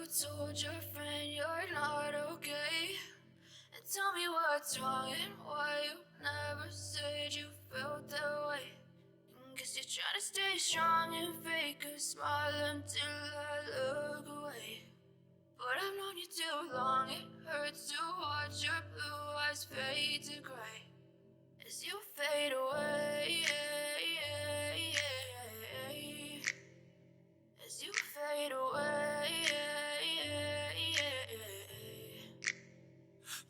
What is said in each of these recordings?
told your friend you're not okay? And tell me what's wrong and why you never said you felt that way. Guess you're trying to stay strong and fake a smile until I look away. But I've known you too long, it hurts to watch your blue eyes fade to gray as you fade away. As you fade away.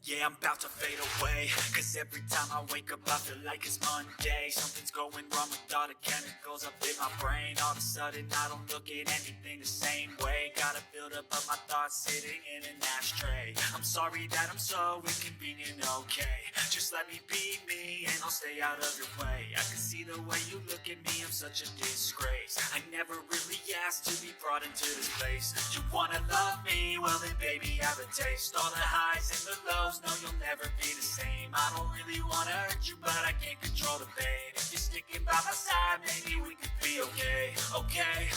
Yeah, I'm about to fade away, cause every time I wake up I feel like it's Monday. Something's going wrong with all the chemicals up in my brain. All of a sudden I don't look at anything the same way. Gotta build up of my thoughts sitting in an ashtray. I'm sorry that I'm so inconvenient, okay. Just let me be me and I'll stay out of your way. I can see the way you look at me, I'm such a disgrace. I never really asked to be brought into this place. You wanna love me? Well then baby, have a taste. All the highs and the lows, no, you'll never be the same. I don't really wanna hurt you, but I can't control the pain. If you're sticking by my side, maybe we could be okay. Okay,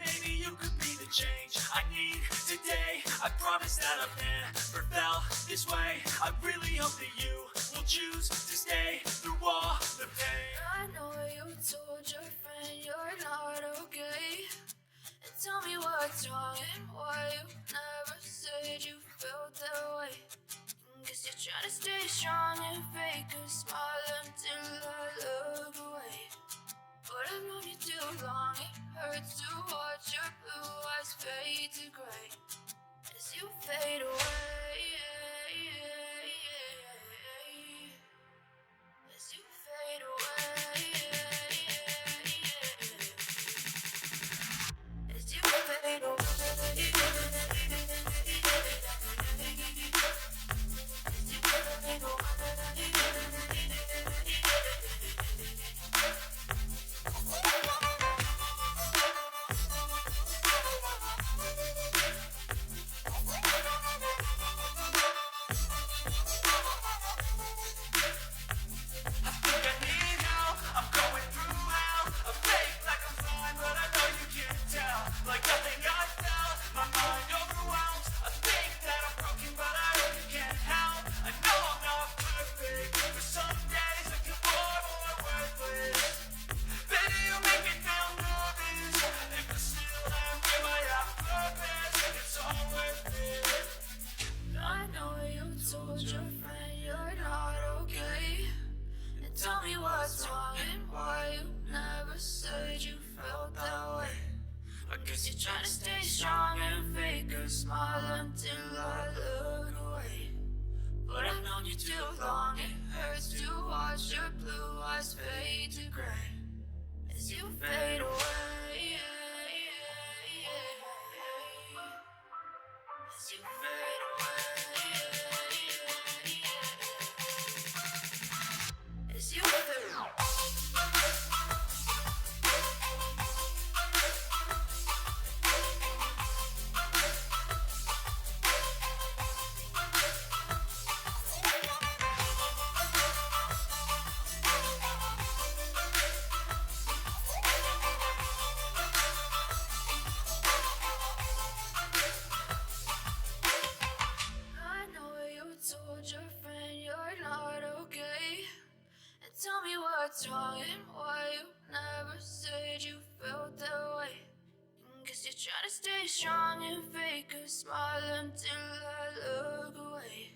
maybe you could be the change I need today. I promise that I've never felt this way. I really hope that you will choose to stay through all the pain. I know you told your friend you're not okay. And tell me what's wrong and why you never said you felt that way. Guess you're trying to stay strong and fake a smile until I look away. But I've known you too long, it hurts to watch your blue eyes fade to gray as you fade away. As you fade away. As you fade away. Told your friend you're not okay. And tell me what's wrong and why you never said you felt that way. I guess you're trying to stay strong and fake a smile until I look away. But I've known you too long, it hurts to watch your blue eyes fade to gray as you fade away. As you fade away. As you I know you told your friend you're not okay. And tell me what's wrong and why you never said you felt that way. Guess you're trying to stay strong and fake a smile until I look away.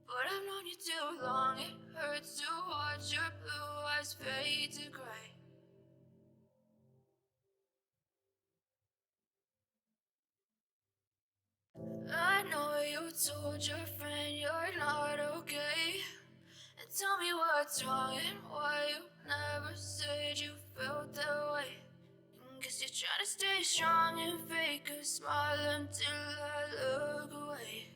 But I've known you too long, it hurts to watch your blue eyes fade to gray. I know you told your friend you're not okay. And tell me what's wrong and why you never said you felt that way. Guess you're trying to stay strong and fake a smile until I look away.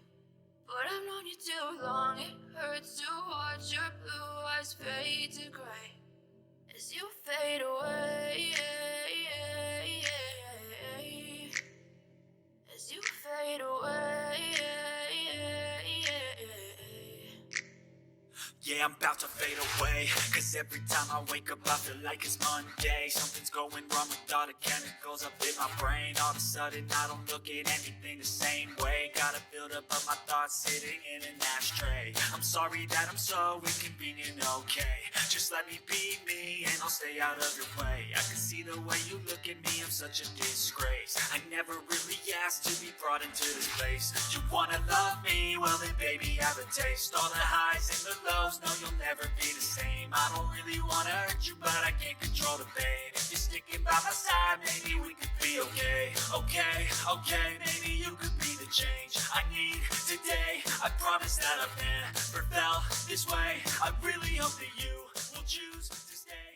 But I've known you too long, it hurts to watch your blue eyes fade to gray as you fade away. As you fade away. Yeah, day I'm about to fade away. Cause every time I wake up I feel like it's Monday. Something's going wrong with all the chemicals up in my brain. All of a sudden I don't look at anything the same way. Gotta build up of my thoughts sitting in an ashtray. I'm sorry that I'm so inconvenient, okay. Just let me be me and I'll stay out of your way. I can see the way you look at me, I'm such a disgrace. I never really asked to be brought into this place. You wanna love me? Well then baby have a taste. All the highs and the lows, no you'll never be the same. I don't really wanna hurt you but I can't control the pain. If you're sticking by my side, maybe we could be okay. Okay, maybe you could be the change I need today. I promise that I've never felt this way. I really hope that you will choose to stay.